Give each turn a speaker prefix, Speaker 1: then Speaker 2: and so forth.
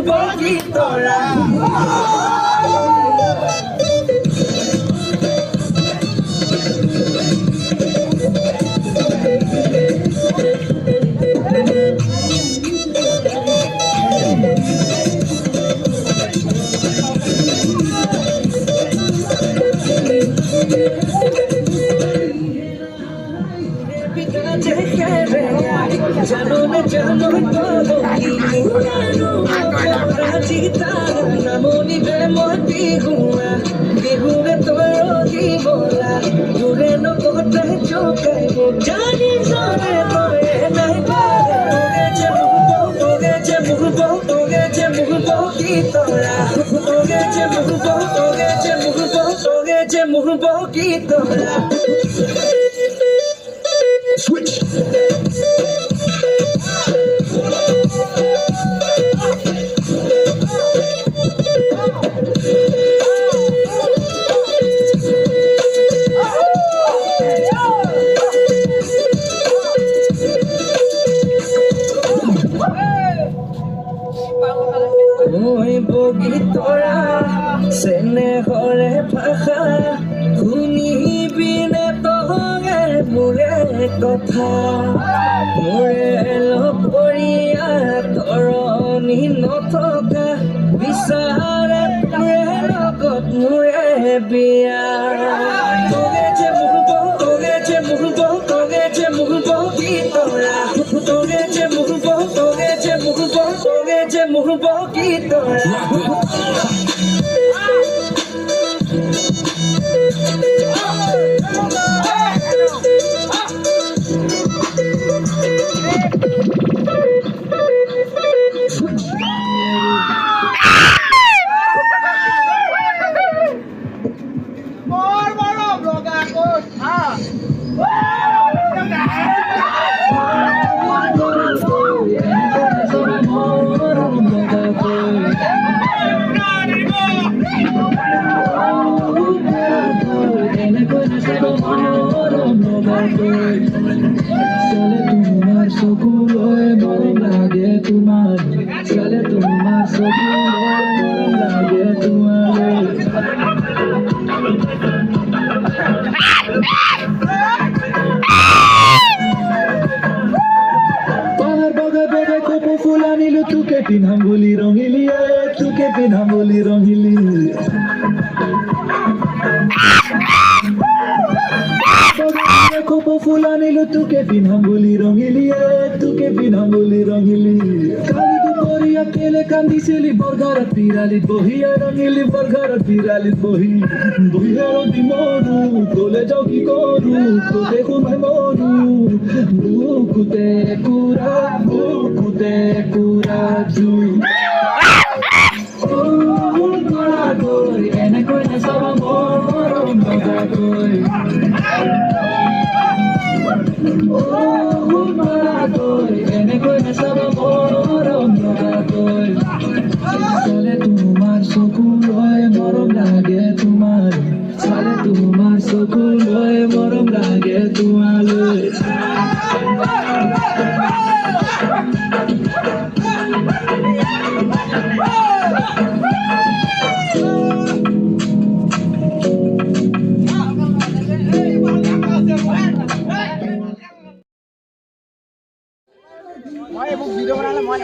Speaker 1: বকি তৰা জানো নামনি মই বিহুৱা বিহুৰে তই বলা দূৰে নকতে চকাই জানি জানে তই নাই তোগে যে বকি তৰা তোগে যে বকি তৰা Switch. Moi bogi tora sene hore bhasha শুনিবি নে তহঁতে মোৰে কথা মোৰে লগৰীয়া তৰণি নথকা বিচাৰে তোৰে লগত মোৰে বিয়া তোগে যে মোৰ বকি তৰা তোগে যে মোৰ বকি তৰা तुके पिन्हांगुली रंगिली तुके पिन्हांगुली रंगिली कोपो फुला नीलु तुके पिन्हांगुली रंगिली काली दुपरिया केले कांदिसिली बरघरत पिरालित बहिया रंगिली बरघरत पिरालित बहिया रंगी मरु तोले जाऊ की करू तो देखो मैं मरु बुकुते कुरा जुई एने कोई न सब मरम बगा कोई एने कोई न सब मरम बगा कोई चले तुम्हार सकुल होए मरम लागे तुम्हार चले तुम्हार सकुल होए मरम लागे तुम्हारे
Speaker 2: মই ভিডিঅ' বনালে মই